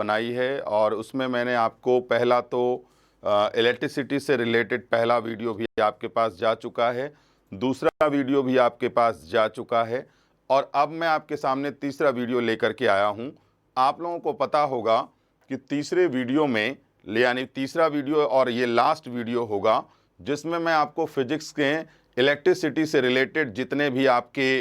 बनाई है और उसमें मैंने आपको पहला तो इलेक्ट्रिसिटी से रिलेटेड पहला वीडियो भी आपके पास जा चुका है, दूसरा वीडियो भी आपके पास जा चुका है और अब मैं आपके सामने तीसरा वीडियो लेकर के आया हूं। आप लोगों को पता होगा कि तीसरे वीडियो में यानी तीसरा वीडियो और ये लास्ट वीडियो होगा जिसमें मैं आपको फिजिक्स के इलेक्ट्रिसिटी से रिलेटेड जितने भी आपके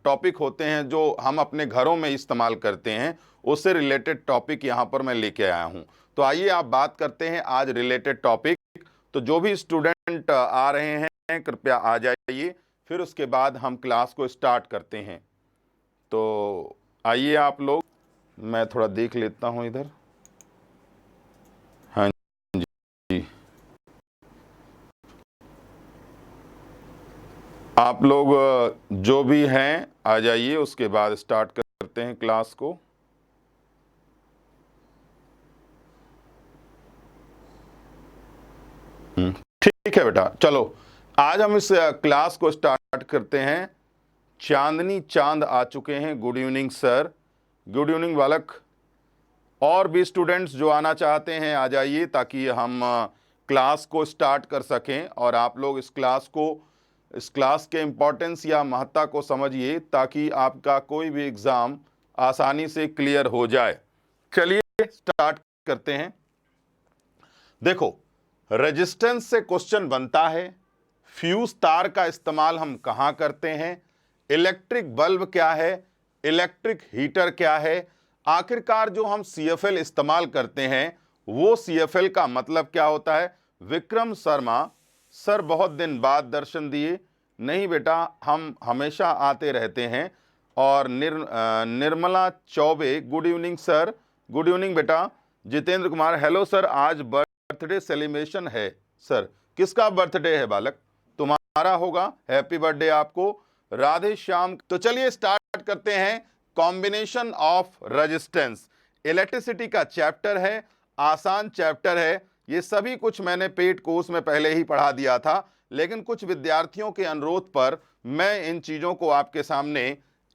टॉपिक होते हैं जो हम अपने घरों में इस्तेमाल करते हैं उससे रिलेटेड टॉपिक यहाँ पर मैं लेके आया हूँ। तो आइए आप बात करते हैं आज रिलेटेड टॉपिक। तो जो भी स्टूडेंट आ रहे हैं कृपया आ जाइए, फिर उसके बाद हम क्लास को स्टार्ट करते हैं। तो आइए आप लोग, मैं थोड़ा देख लेता हूँ इधर। हाँ जी, आप लोग जो भी हैं आ जाइए, उसके बाद स्टार्ट करते हैं क्लास को। ठीक है बेटा, चलो आज हम इस क्लास को स्टार्ट करते हैं। चांदनी चांद आ चुके हैं। Good evening sir, good evening बालक। और भी स्टूडेंट्स जो आना चाहते हैं आ जाइए ताकि हम क्लास को स्टार्ट कर सकें और आप लोग इस क्लास के इम्पोर्टेंस या महत्ता को समझिए ताकि आपका कोई भी एग्ज़ाम आसानी से क्लियर हो जाए। चलिए स्टार्ट करते हैं। देखो, रेजिस्टेंस से क्वेश्चन बनता है, फ्यूज तार का इस्तेमाल हम कहाँ करते हैं, इलेक्ट्रिक बल्ब क्या है, इलेक्ट्रिक हीटर क्या है, आखिरकार जो हम CFL इस्तेमाल करते हैं वो CFL का मतलब क्या होता है। विक्रम शर्मा सर बहुत दिन बाद दर्शन दिए। नहीं बेटा, हम हमेशा आते रहते हैं। और Nirmala Choubey, good evening sir, good evening बेटा। जितेंद्र कुमार, हेलो सर, आज बर्थडे सेलिब्रेशन है सर। किसका बर्थडे है बालक? तुम्हारा होगा, हैप्पी बर्थडे आपको। राधे श्याम। तो चलिए स्टार्ट करते हैं। कॉम्बिनेशन ऑफ रेजिस्टेंस इलेक्ट्रिसिटी का चैप्टर है, आसान चैप्टर है। ये सभी कुछ मैंने पेड कोर्स में पहले ही पढ़ा दिया था, लेकिन कुछ विद्यार्थियों के अनुरोध पर मैं इन चीजों को आपके सामने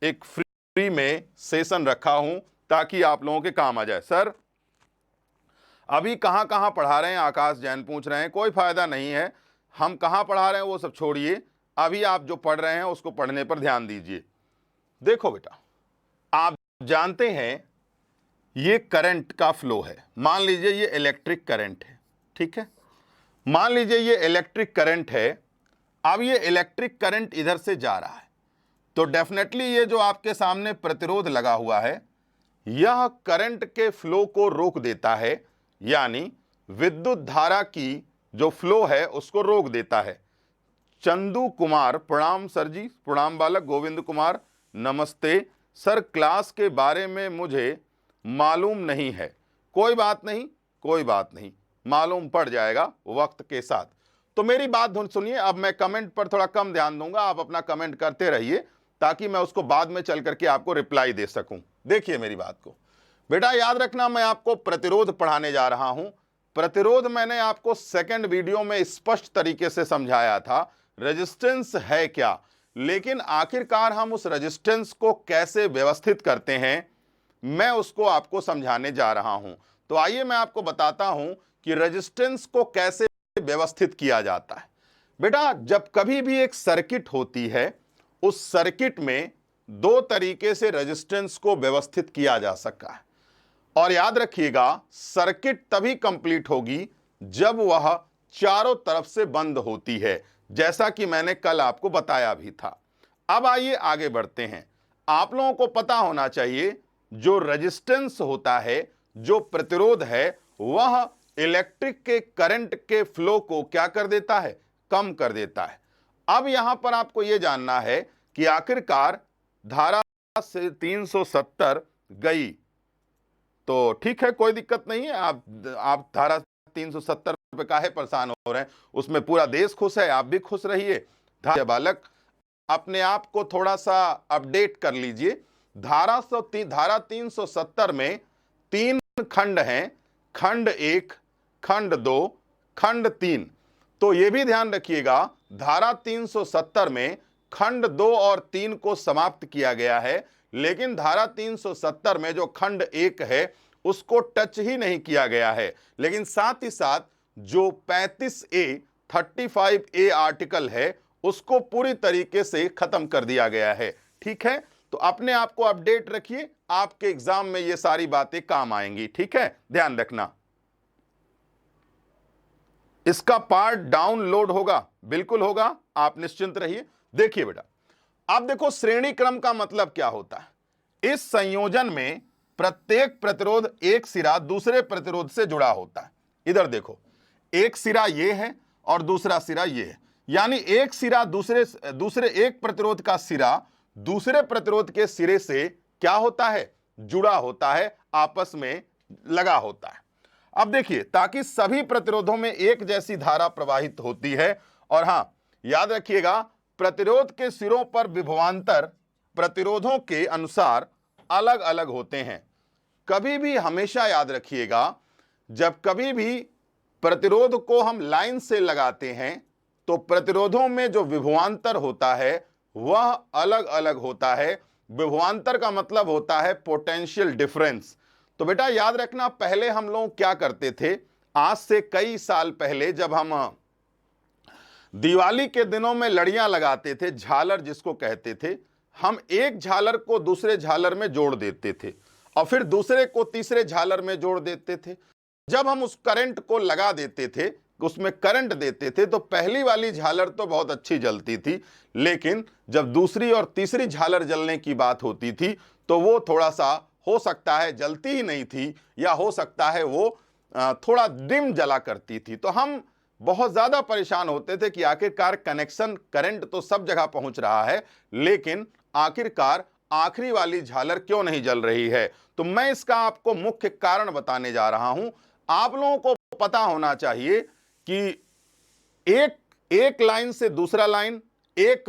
एक फ्री में सेशन रखा हूं ताकि आप लोगों के काम आ जाए। सर अभी कहां कहां पढ़ा रहे हैं? आकाश जैन पूछ रहे हैं। कोई फायदा नहीं है, हम कहां पढ़ा रहे हैं वो सब छोड़िए, अभी आप जो पढ़ रहे हैं उसको पढ़ने पर ध्यान दीजिए। देखो बेटा, आप जानते हैं ये करंट का फ्लो है। मान लीजिए ये इलेक्ट्रिक करंट है, ठीक है। मान लीजिए ये इलेक्ट्रिक करंट है। अब ये इलेक्ट्रिक करंट इधर से जा रहा है तो डेफिनेटली ये जो आपके सामने प्रतिरोध लगा हुआ है यह करंट के फ्लो को रोक देता है, यानी विद्युत धारा की जो फ्लो है उसको रोक देता है। चंदू कुमार, प्रणाम सर जी, प्रणाम बालक। गोविंद कुमार, नमस्ते सर, क्लास के बारे में मुझे मालूम नहीं है। कोई बात नहीं, कोई बात नहीं, मालूम पड़ जाएगा वक्त के साथ। तो मेरी बात सुनिए, अब मैं कमेंट पर थोड़ा कम ध्यान दूंगा, आप अपना कमेंट करते रहिए ताकि मैं उसको बाद में चल करके आपको रिप्लाई दे सकूं। देखिए मेरी बात को बेटा, याद रखना, मैं आपको प्रतिरोध पढ़ाने जा रहा हूं। प्रतिरोध मैंने आपको सेकंड वीडियो में स्पष्ट तरीके से समझाया था, रेजिस्टेंस है क्या, लेकिन आखिरकार हम उस रेजिस्टेंस को कैसे व्यवस्थित करते हैं मैं उसको आपको समझाने जा रहा हूं। तो आइए मैं आपको बताता हूं कि रेजिस्टेंस को कैसे व्यवस्थित किया जाता है। बेटा, जब कभी भी एक सर्किट होती है उस सर्किट में दो तरीके से रेजिस्टेंस को व्यवस्थित किया जा सकता है। और याद रखिएगा, सर्किट तभी कंप्लीट होगी जब वह चारों तरफ से बंद होती है, जैसा कि मैंने कल आपको बताया भी था। अब आइए आगे बढ़ते हैं। आप लोगों को पता होना चाहिए जो रेजिस्टेंस होता है, जो प्रतिरोध है, वह इलेक्ट्रिक के करंट के फ्लो को क्या कर देता है? कम कर देता है। अब यहां पर आपको यह जानना है कि आखिरकार धारा से 370 गई तो ठीक है, कोई दिक्कत नहीं है। आप धारा 370 पे काहे परेशान हो रहे हैं? उसमें पूरा देश खुश है, आप भी खुश रहिए। बालक अपने आप को थोड़ा सा अपडेट कर लीजिए। धारा 370 में 3 खंड हैं, खंड 1, खंड 2, खंड 3। तो यह भी ध्यान रखिएगा, धारा 370 में खंड 2 और 3 को समाप्त किया गया है, लेकिन धारा 370 में जो खंड 1 है उसको टच ही नहीं किया गया है। लेकिन साथ ही साथ जो 35A आर्टिकल है उसको पूरी तरीके से खत्म कर दिया गया है। ठीक है, तो अपने आप को अपडेट रखिए, आपके एग्जाम में ये सारी बातें काम आएंगी। ठीक है, ध्यान रखना। इसका पार्ट डाउनलोड होगा, बिल्कुल होगा, आप निश्चिंत रहिए। देखिए बेटा, अब देखो श्रेणी क्रम का मतलब क्या होता है। इस संयोजन में प्रत्येक प्रतिरोध एक सिरा दूसरे प्रतिरोध से जुड़ा होता है। इधर देखो, एक सिरा ये है और दूसरा सिरा ये है, यानी एक सिरा दूसरे एक प्रतिरोध का सिरा दूसरे प्रतिरोध के सिरे से क्या होता है, जुड़ा होता है, आपस में लगा होता है। अब देखिए, ताकि सभी प्रतिरोधों में एक जैसी धारा प्रवाहित होती है, और हां याद रखिएगा, प्रतिरोध के सिरों पर विभवांतर प्रतिरोधों के अनुसार अलग अलग होते हैं। कभी भी हमेशा याद रखिएगा, जब कभी भी प्रतिरोध को हम लाइन से लगाते हैं तो प्रतिरोधों में जो विभवांतर होता है वह अलग अलग होता है। विभवांतर का मतलब होता है पोटेंशियल डिफरेंस। तो बेटा याद रखना, पहले हम लोग क्या करते थे, आज से कई साल पहले जब हम दिवाली के दिनों में लड़ियां लगाते थे, झालर जिसको कहते थे, हम एक झालर को दूसरे झालर में जोड़ देते थे और फिर दूसरे को तीसरे झालर में जोड़ देते थे। जब हम उस करंट को लगा देते थे, उसमें करंट देते थे, तो पहली वाली झालर तो बहुत अच्छी जलती थी, लेकिन जब दूसरी और तीसरी झालर जलने की बात होती थी तो वो थोड़ा सा, हो सकता है जलती ही नहीं थी, या हो सकता है वो थोड़ा डिम जला करती थी। तो हम बहुत ज्यादा परेशान होते थे कि आखिरकार कनेक्शन, करंट तो सब जगह पहुंच रहा है, लेकिन आखिरकार आखिरी वाली झालर क्यों नहीं जल रही है। तो मैं इसका आपको मुख्य कारण बताने जा रहा हूं। आप लोगों को पता होना चाहिए कि एक लाइन से दूसरा लाइन, एक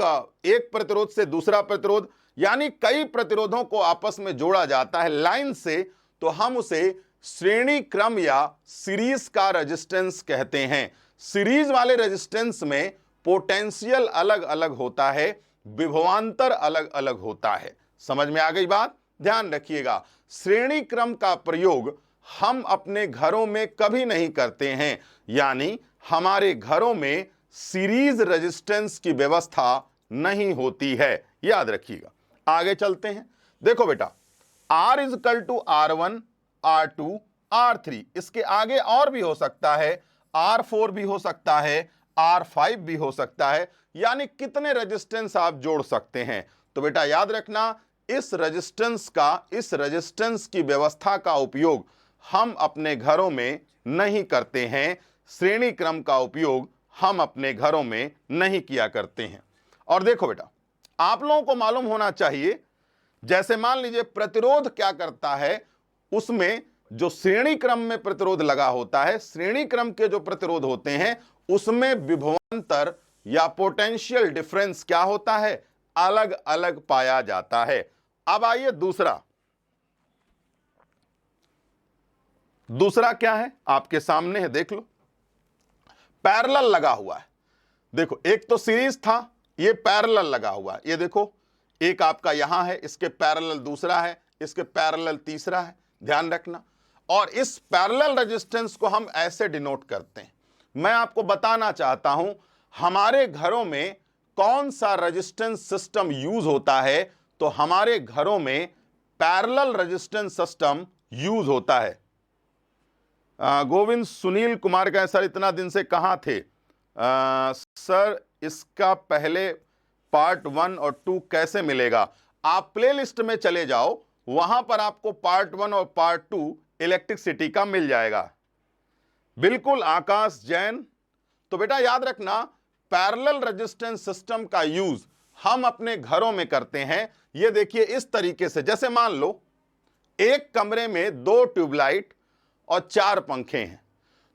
प्रतिरोध से दूसरा प्रतिरोध, यानी कई प्रतिरोधों को आपस में जोड़ा जाता है लाइन से, तो हम उसे श्रेणी क्रम या सीरीज का रेजिस्टेंस कहते हैं। सीरीज वाले रेजिस्टेंस में पोटेंशियल अलग अलग होता है, विभवांतर अलग अलग होता है। समझ में आ गई बात? ध्यान रखिएगा, श्रेणी क्रम का प्रयोग हम अपने घरों में कभी नहीं करते हैं, यानी हमारे घरों में सीरीज रेजिस्टेंस की व्यवस्था नहीं होती है, याद रखिएगा। आगे चलते हैं। देखो बेटा, R is equal to R1, R2, R3, इसके आगे और भी हो सकता है, R4 भी हो सकता है, R5 भी हो सकता है, यानी कितने रेजिस्टेंस आप जोड़ सकते हैं। तो बेटा याद रखना, इस रेजिस्टेंस की व्यवस्था का उपयोग हम अपने घरों में नहीं करते हैं। श्रेणी क्रम का उपयोग हम अपने घरों में नहीं किया करते हैं। और देखो बेटा, आप लोगों को मालूम होना चाहिए, जैसे मान लीजिए प्रतिरोध क्या करता है, उसमें जो श्रेणी क्रम में प्रतिरोध लगा होता है, श्रेणी क्रम के जो प्रतिरोध होते हैं उसमें विभवांतर या पोटेंशियल डिफरेंस क्या होता है, अलग अलग पाया जाता है। अब आइए दूसरा क्या है, आपके सामने है, देख लो। पैरेलल लगा हुआ है। देखो, एक तो सीरीज था, ये पैरेलल लगा हुआ है। ये देखो, एक आपका यहां है, इसके पैरेलल दूसरा है, इसके पैरेलल तीसरा है, ध्यान रखना। और इस पैरेलल रेजिस्टेंस को हम ऐसे डिनोट करते हैं। मैं आपको बताना चाहता हूं हमारे घरों में कौन सा रेजिस्टेंस सिस्टम यूज होता है। तो हमारे घरों में पैरेलल रेजिस्टेंस सिस्टम यूज होता है। गोविंद सुनील कुमार का, सर इतना दिन से कहां थे? सर इसका पहले पार्ट 1 और 2 कैसे मिलेगा? आप प्लेलिस्ट में चले जाओ, वहां पर आपको पार्ट 1 और पार्ट 2 इलेक्ट्रिसिटी का मिल जाएगा। बिल्कुल आकाश जैन। तो बेटा याद रखना, पैरेलल रेजिस्टेंस सिस्टम का यूज हम अपने घरों में करते हैं। ये देखिए इस तरीके से, जैसे मान लो एक कमरे में 2 ट्यूबलाइट और 4 पंखे हैं,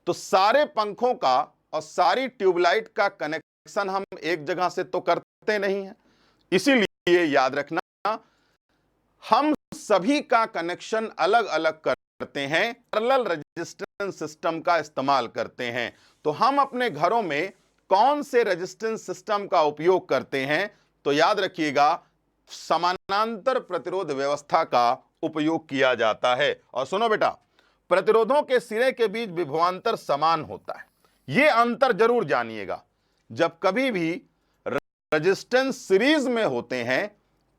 तो सारे पंखों का और सारी ट्यूबलाइट का कनेक्शन हम एक जगह से तो करते नहीं हैं। इसीलिए याद रखना, हम सभी का कनेक्शन अलग अलग करते हैं, पैरेलल रेजिस्टेंस सिस्टम का इस्तेमाल करते हैं। तो हम अपने घरों में कौन से रेजिस्टेंस सिस्टम का उपयोग करते हैं? तो याद रखिएगा, समानांतर प्रतिरोध व्यवस्था का उपयोग किया जाता है। और सुनो बेटा, प्रतिरोधों के सिरे के बीच विभवांतर समान होता है। यह अंतर जरूर जानिएगा, जब कभी भी रेजिस्टेंस सीरीज में होते हैं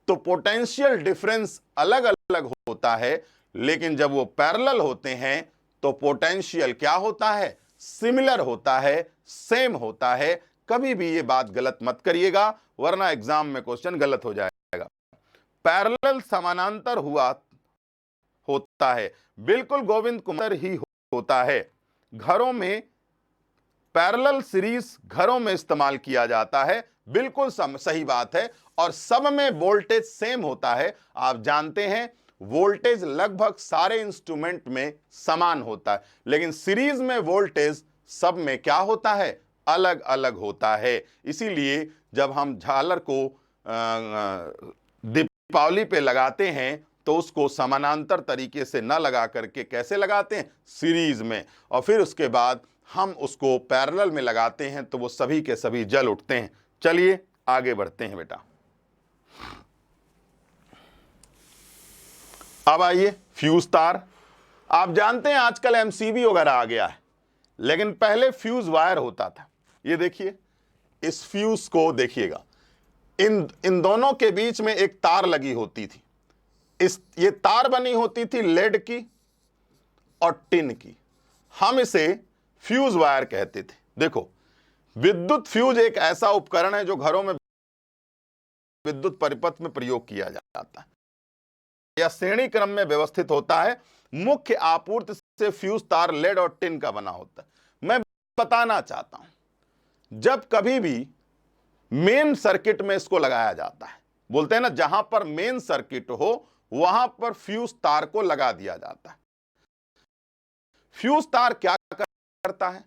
तो पोटेंशियल डिफरेंस अलग अलग होता है, लेकिन जब वो पैरेलल होते हैं तो पोटेंशियल क्या होता है, सिमिलर होता है, सेम होता है। कभी भी ये बात गलत मत करिएगा, वरना एग्जाम में क्वेश्चन गलत हो जाएगा। पैरेलल समानांतर होता है, बिल्कुल गोविंद कुमार ही होता है। घरों में पैरेलल सीरीज घरों में इस्तेमाल किया जाता है, बिल्कुल सही बात है। और सब में वोल्टेज सेम होता है। आप जानते हैं वोल्टेज लगभग सारे इंस्ट्रूमेंट में समान होता है, लेकिन सीरीज में वोल्टेज सब में क्या होता है, अलग अलग होता है। इसीलिए जब हम झालर को दीपावली पे लगाते हैं तो उसको समानांतर तरीके से न लगा करके कैसे लगाते हैं, सीरीज में, और फिर उसके बाद हम उसको पैरेलल में लगाते हैं तो वो सभी के सभी जल उठते हैं। चलिए आगे बढ़ते हैं बेटा। अब आइए फ्यूज तार। आप जानते हैं आजकल एमसीबी वगैरह आ गया है, लेकिन पहले फ्यूज वायर होता था। ये देखिए, इस फ्यूज को देखिएगा, इन दोनों के बीच में एक तार लगी होती थी। ये तार बनी होती थी लेड की और टिन की। हम इसे फ्यूज वायर कहते थे। देखो, विद्युत फ्यूज एक ऐसा उपकरण है जो घरों में विद्युत परिपथ में प्रयोग किया जाता है या श्रेणी क्रम में व्यवस्थित होता है। मुख्य आपूर्ति से फ्यूज तार लेड और टिन का बना होता है। मैं बताना चाहता हूं, जब कभी भी मेन सर्किट में इसको लगाया जाता है, बोलते हैं ना, जहां पर मेन सर्किट हो वहां पर फ्यूज तार को लगा दिया जाता है। फ्यूज तार क्या करता है,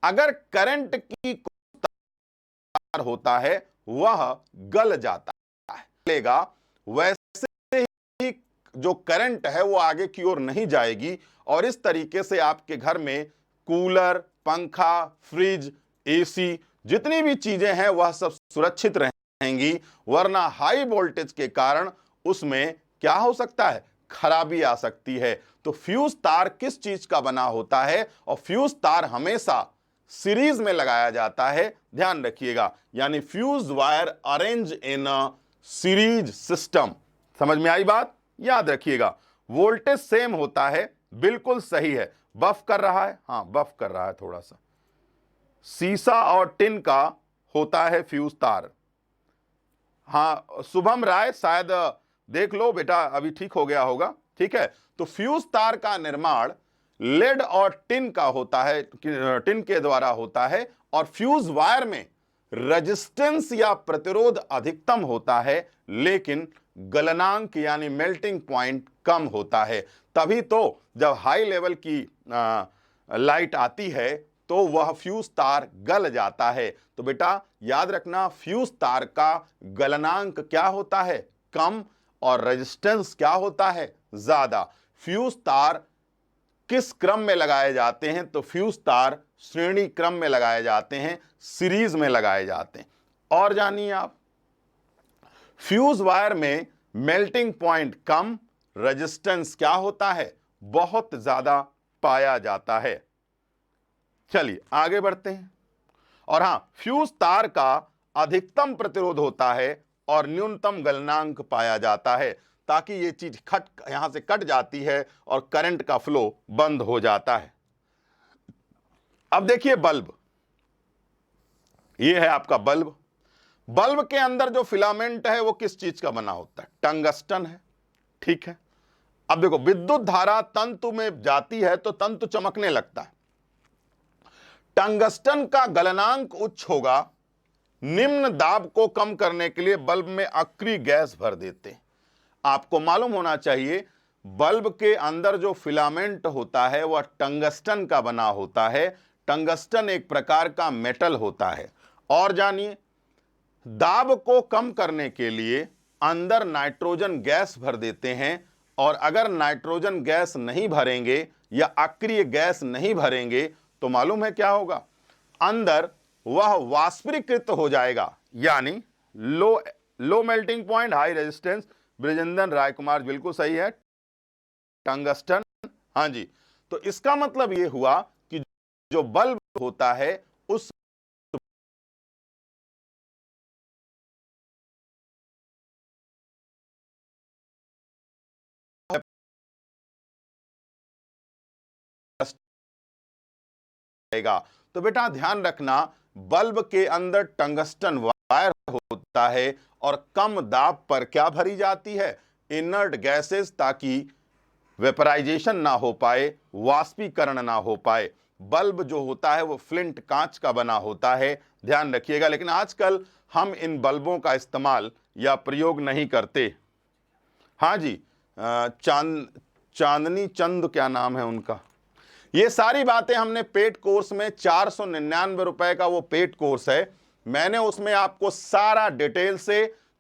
अगर करंट की तार होता है वह गल जाता है, लेगा, वैसे ही जो करंट है वो आगे की ओर नहीं जाएगी, और इस तरीके से आपके घर में कूलर, पंखा, फ्रिज, एसी, जितनी भी चीजें हैं वह सब सुरक्षित रहेंगी। वरना हाई वोल्टेज के कारण उसमें क्या हो सकता है, खराबी आ सकती है। तो फ्यूज तार किस चीज का बना होता है, और फ्यूज तार हमेशा सीरीज में लगाया जाता है, ध्यान रखिएगा। यानी fuse wire arrange in a series system. समझ में आई बात, याद रखिएगा। वोल्टेज सेम होता है, बिल्कुल सही है। बफ कर रहा है, हाँ बफ कर रहा है थोड़ा सा। सीसा और टिन का होता है फ्यूज तार। हाँ शुभम राय, शायद देख लो बेटा, अभी ठीक हो गया होगा, ठीक है। तो फ्यूज तार का निर्माण लेड और टिन का होता है, टिन के द्वारा होता है, और फ्यूज वायर में रेजिस्टेंस या प्रतिरोध अधिकतम होता है, लेकिन गलनांक यानी मेल्टिंग पॉइंट कम होता है। तभी तो जब हाई लेवल की लाइट आती है तो वह फ्यूज तार गल जाता है। तो बेटा याद रखना, फ्यूज तार का गलनांक क्या होता है, कम, और रेजिस्टेंस क्या होता है, ज्यादा। फ्यूज तार किस क्रम में लगाए जाते हैं, तो फ्यूज तार श्रेणी क्रम में लगाए जाते हैं, सीरीज में लगाए जाते हैं। और जानिए आप, फ्यूज वायर में मेल्टिंग पॉइंट कम, रेजिस्टेंस क्या होता है, बहुत ज्यादा पाया जाता है। चलिए आगे बढ़ते हैं। और हां, फ्यूज तार का अधिकतम प्रतिरोध होता है और न्यूनतम गलनांक पाया जाता है, ताकि ये चीज यहां से कट जाती है और करंट का फ्लो बंद हो जाता है। अब देखिए बल्ब, ये है आपका बल्ब। बल्ब के अंदर जो फिलामेंट है वो किस चीज का बना होता है, टंगस्टन है, ठीक है। अब देखो, विद्युत धारा तंतु में जाती है तो तंतु चमकने लगता है। टंगस्टन का गलनांक उच्च होगा। निम्न दाब को कम करने के लिए बल्ब में अक्रिय गैस भर देते हैं। आपको मालूम होना चाहिए, बल्ब के अंदर जो फिलामेंट होता है वह टंगस्टन का बना होता है। टंगस्टन एक प्रकार का मेटल होता है। और जानिए, दाब को कम करने के लिए अंदर नाइट्रोजन गैस भर देते हैं, और अगर नाइट्रोजन गैस नहीं भरेंगे या अक्रिय गैस नहीं भरेंगे तो मालूम है क्या होगा, अंदर वह वाष्पीकृत हो जाएगा, यानी low melting point, high resistance, Brijendra Rai Kumar बिल्कुल सही है। टंगस्टन, हाँ जी। तो इसका मतलब ये हुआ कि जो बल्ब होता है उस तो बेटा ध्यान रखना, बल्ब के अंदर टंगस्टन वायर होता है और कम दाब पर क्या भरी जाती है, इनर्ट गैसेस, ताकि वेपराइजेशन ना हो पाए, वाष्पीकरण ना हो पाए। बल्ब जो होता है वो फ्लिंट कांच का बना होता है, ध्यान रखिएगा। लेकिन आजकल हम इन बल्बों का इस्तेमाल या प्रयोग नहीं करते। हाँ जी, चांदनी चंद क्या नाम है उनका। ये सारी बातें हमने पेड कोर्स में 499 रुपए का वो पेड कोर्स है, मैंने उसमें आपको सारा डिटेल से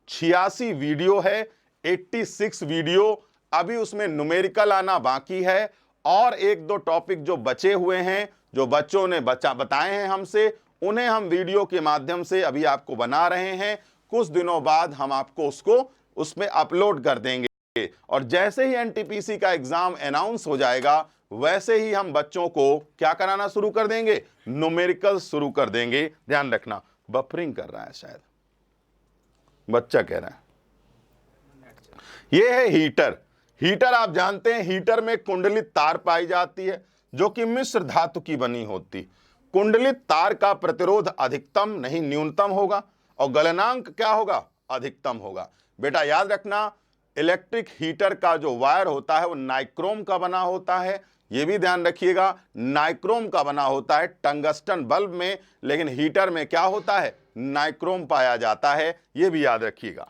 86 वीडियो है, 86 वीडियो, अभी उसमें न्यूमेरिकल आना बाकी है और एक दो टॉपिक जो बचे हुए हैं, जो बच्चों ने बताए हैं हमसे, उन्हें हम वीडियो के माध्यम से अभी आपको बना रहे हैं। कुछ दिनों बाद हम आपको उसको उसमें अपलोड कर देंगे और जैसे ही एनटीपीसी का एग्जाम अनाउंस हो जाएगा वैसे ही हम बच्चों को क्या कराना शुरू कर देंगे, न्यूमेरिकल शुरू कर देंगे। ध्यान रखना, बफरिंग कर रहा है शायद बच्चा कह रहा है। यह है हीटर। हीटर आप जानते हैं, हीटर में कुंडलित तार पाई जाती है जो कि मिश्र धातु की बनी होती। कुंडलित तार का प्रतिरोध अधिकतम नहीं न्यूनतम होगा और गलनांक क्या होगा, अधिकतम होगा। बेटा याद रखना, इलेक्ट्रिक हीटर का जो वायर होता है वो नाइक्रोम का बना होता है, यह भी ध्यान रखिएगा, नाइक्रोम का बना होता है टंगस्टन बल्ब में, लेकिन हीटर में क्या होता है, नाइक्रोम पाया जाता है, यह भी याद रखिएगा।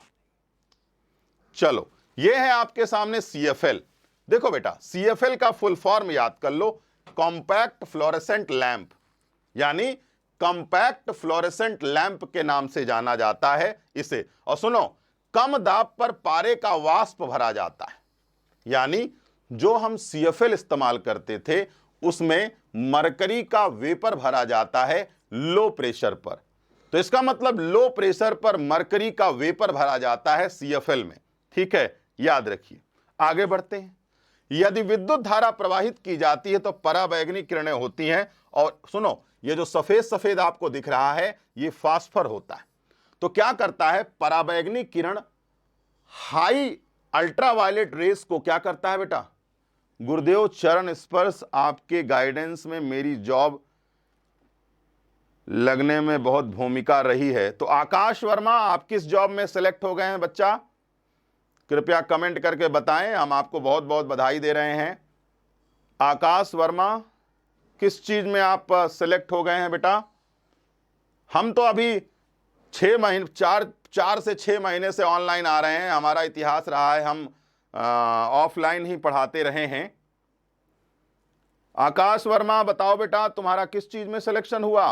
चलो, यह है आपके सामने CFL। देखो बेटा, CFL का फुल फॉर्म याद कर लो, कॉम्पैक्ट फ्लोरेसेंट लैंप, यानी कॉम्पैक्ट फ्लोरेसेंट लैंप के नाम से जाना जाता है इसे। और सुनो, कम दाब पर पारे का वाष्प भरा जाता है, यानी जो हम CFL इस्तेमाल करते थे उसमें मरकरी का वेपर भरा जाता है लो प्रेशर पर। तो इसका मतलब लो प्रेशर पर मरकरी का वेपर भरा जाता है CFL में, ठीक है, याद रखिए। आगे बढ़ते हैं। यदि विद्युत धारा प्रवाहित की जाती है तो पराबैंगनी किरणें होती हैं, और सुनो, ये जो सफेद सफेद आपको दिख रहा है ये फास्फर होता है। तो क्या करता है, पराबैंगनी किरण हाई अल्ट्रावायलेट रेस को क्या करता है बेटा, गुरुदेव चरण स्पर्श, आपके गाइडेंस में मेरी जॉब लगने में बहुत भूमिका रही है। तो आकाश वर्मा, आप किस जॉब में सिलेक्ट हो गए हैं बच्चा, कृपया कमेंट करके बताएं, हम आपको बहुत बहुत बधाई दे रहे हैं। आकाश वर्मा, किस चीज में आप सिलेक्ट हो गए हैं बेटा। हम तो अभी 6 महीने 4 से 6 महीने से ऑनलाइन आ रहे हैं, हमारा इतिहास रहा है, हम ऑफलाइन ही पढ़ाते रहे हैं। आकाश वर्मा बताओ बेटा, तुम्हारा किस चीज में सिलेक्शन हुआ।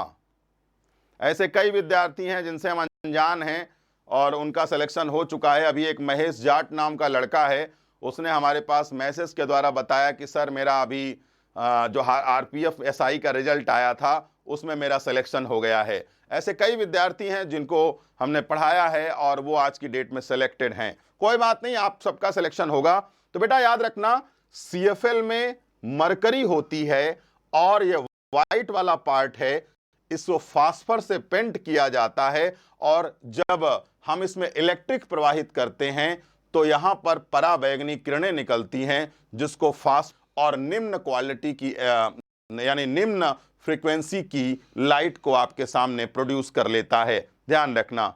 ऐसे कई विद्यार्थी हैं जिनसे हम अनजान हैं और उनका सिलेक्शन हो चुका है। अभी एक महेश जाट नाम का लड़का है, उसने हमारे पास मैसेज के द्वारा बताया कि सर मेरा अभी जो RPF SI का रिजल्ट आया था उसमें मेरा सिलेक्शन हो गया है। ऐसे कई विद्यार्थी हैं जिनको हमने पढ़ाया है और वो आज की डेट में सिलेक्टेड हैं। कोई बात नहीं, आप सबका सिलेक्शन होगा। तो बेटा याद रखना, CFL में मरकरी होती है और ये वाइट वाला पार्ट है, इसको फास्फर से पेंट किया जाता है, और जब हम इसमें इलेक्ट्रिक प्रवाहित करते हैं तो यहां पर पराबैंगनी किरणें निकलती हैं जिसको फास्ट और निम्न क्वालिटी की यानी निम्न फ्रीक्वेंसी की लाइट को आपके सामने प्रोड्यूस कर लेता है, ध्यान रखना।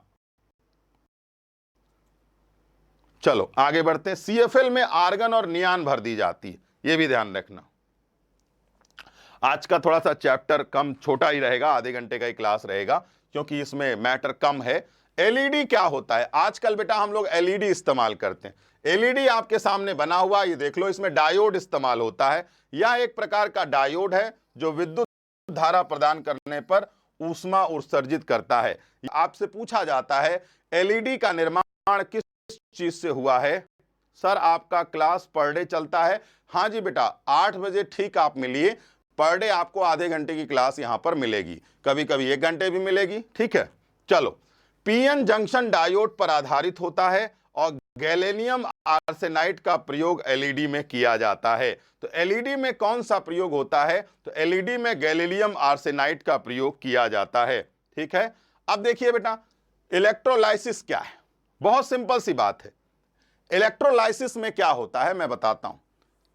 चलो आगे बढ़ते हैं। CFL में आर्गन और नियान भर दी जाती है, यह भी ध्यान रखना। आज का थोड़ा सा चैप्टर कम छोटा ही रहेगा, आधे घंटे का ही क्लास रहेगा क्योंकि इसमें मैटर कम है। LED क्या होता है, आजकल बेटा हम लोग LED इस्तेमाल करते हैं। LED आपके सामने बना हुआ, ये देख लो, इसमें डायोड इस्तेमाल होता है। यह एक प्रकार का डायोड है जो विद्युत धारा प्रदान करने पर ऊष्मा उत्सर्जित करता है। आपसे पूछा जाता है LED का निर्माण किस चीज से हुआ है। सर आपका क्लास पर डे चलता है। हाँ जी बेटा, 8 बजे ठीक आप मिलिए, पर डे आपको आधे घंटे की क्लास यहां पर मिलेगी, कभी कभी 1 घंटे भी मिलेगी, ठीक है। चलो, पीएन जंक्शन डायोड पर आधारित होता है और गैलेनियम आर्सेनाइड का प्रयोग एलईडी में किया जाता है। तो एलईडी में कौन सा प्रयोग होता है? तो एलईडी में गैलेनियम आर्सेनाइड का प्रयोग किया जाता है। ठीक है, अब देखिए बेटा, इलेक्ट्रोलाइसिस क्या है? बहुत सिंपल सी बात है। इलेक्ट्रोलाइसिस में क्या होता है मैं बताता हूं।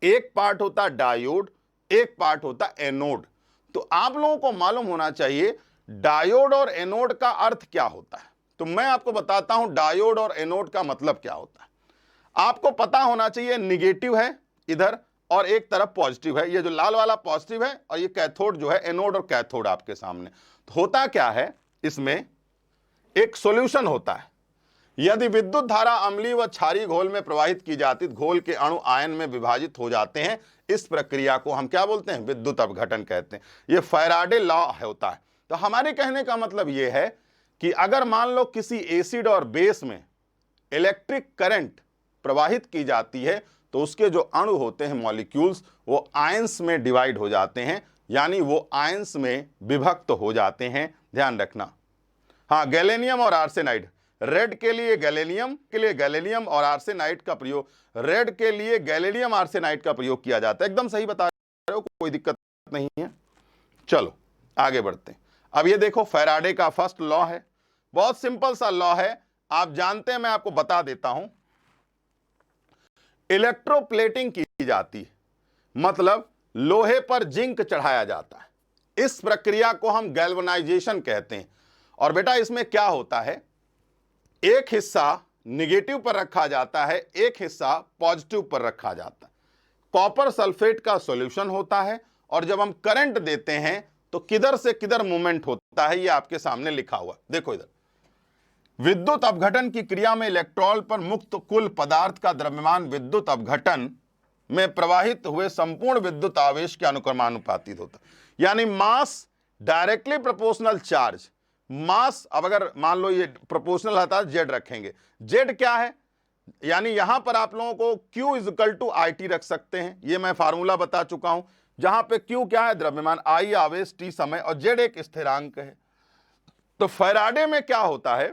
एक पार्ट होता है डायोड, एक पार्ट होता है एनोड। तो आप लोगों को मालूम होना चाहिए डायोड और एनोड का अर्थ क्या होता है। तो मैं आपको बताता हूं डायोड और एनोड का मतलब क्या होता है। आपको पता होना चाहिए निगेटिव है इधर और एक तरफ पॉजिटिव है। ये जो लाल वाला पॉजिटिव है और ये कैथोड जो है एनोड और कैथोड आपके सामने। तो होता क्या है, इसमें एक सॉल्यूशन होता है। यदि विद्युत धारा अम्लीय व क्षारीय घोल में प्रवाहित की जाती तो घोल के अणु आयन में विभाजित हो जाते हैं। इस प्रक्रिया को हम क्या बोलते हैं? विद्युत अपघटन कहते हैं। ये फैराडे लॉ होता है। तो हमारे कहने का मतलब ये है कि अगर मान लो किसी एसिड और बेस में इलेक्ट्रिक करंट प्रवाहित की जाती है तो उसके जो अणु होते हैं मॉलिक्यूल्स, वो आयंस में डिवाइड हो जाते हैं, यानी वो आयंस में विभक्त हो जाते हैं। ध्यान रखना। हाँ, गैलेनियम और आर्सेनाइड, रेड के लिए गैलेनियम और आर्सेनाइड का प्रयोग, रेड के लिए गैलेनियम आर्सेनाइड का प्रयोग किया जाता है। एकदम सही बता रहे हो, कोई दिक्कत नहीं है। चलो आगे बढ़ते हैं। अब ये देखो फैराडे का फर्स्ट लॉ है, बहुत सिंपल सा लॉ है, आप जानते हैं, मैं आपको बता देता हूं। इलेक्ट्रोप्लेटिंग की जाती है, मतलब लोहे पर जिंक चढ़ाया जाता है। इस प्रक्रिया को हम गैल्वेनाइजेशन कहते हैं। और बेटा इसमें क्या होता है, एक हिस्सा निगेटिव पर रखा जाता है, एक हिस्सा पॉजिटिव पर रखा जाता है। कॉपर सल्फेट का सॉल्यूशन होता है और जब हम करंट देते हैं तो किधर से किधर मूवमेंट होता है, ये आपके सामने लिखा हुआ। देखो इधर, विद्युत अपघटन की क्रिया में इलेक्ट्रॉन पर मुक्त कुल पदार्थ का द्रव्यमान विद्युत अपघटन में प्रवाहित हुए संपूर्ण विद्युत आवेश के अनुक्रमानुपातिक होता है। यानी मास डायरेक्टली प्रोपोर्शनल चार्ज। मास, अब अगर मान लो ये प्रोपोर्शनल आता है, जेड रखेंगे। जेड क्या है, यानी यहां पर आप लोगों को Q इक्वल टू IT रख सकते हैं। ये मैं फार्मूला बता चुका हूं, जहां पे Q क्या है, द्रव्यमान, I आवेश, T समय और Z एक स्थिरांक है। तो फैराडे में क्या होता है,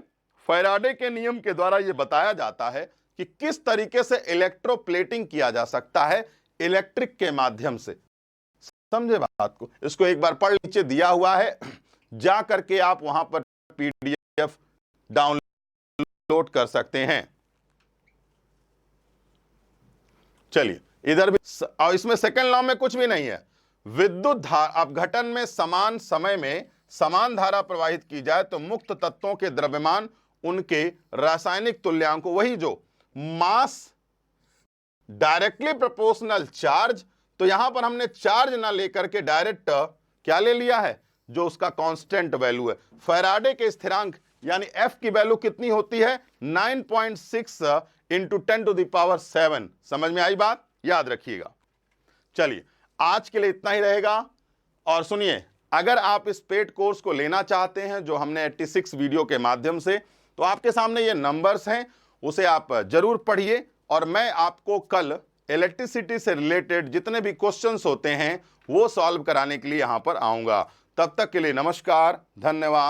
फैराडे के नियम के द्वारा यह बताया जाता है कि किस तरीके से इलेक्ट्रोप्लेटिंग किया जा सकता है इलेक्ट्रिक के माध्यम से। समझे बात को? इसको एक बार पढ़, नीचे दिया हुआ है, जा करके आप वहां पर PDF डाउनलोड कर सकते हैं। चलिए इधर भी, और इसमें सेकंड लॉ में कुछ भी नहीं है। विद्युत अपघटन में समान समय में समान धारा प्रवाहित की जाए तो मुक्त तत्वों के द्रव्यमान उनके रासायनिक तुल्यांकों, वही जो मास डायरेक्टली प्रोपोर्शनल चार्ज, तो यहां पर हमने चार्ज ना लेकर के डायरेक्ट क्या ले लिया है, जो उसका कांस्टेंट वैल्यू है। फैराडे के स्थिरांक यानी F की वैल्यू कितनी होती है, 9.6 × 10⁻7। समझ में आई बात? याद रखिएगा। चलिए आज के लिए इतना ही रहेगा। और सुनिए, अगर आप इस पेड कोर्स को लेना चाहते हैं जो हमने 86 वीडियो के माध्यम से, तो आपके सामने ये नंबर्स हैं, उसे आप जरूर पढ़िए। और मैं आपको कल इलेक्ट्रिसिटी से रिलेटेड जितने भी क्वेश्चंस होते हैं वो सॉल्व कराने के लिए यहां पर आऊंगा। तब तक के लिए नमस्कार, धन्यवाद।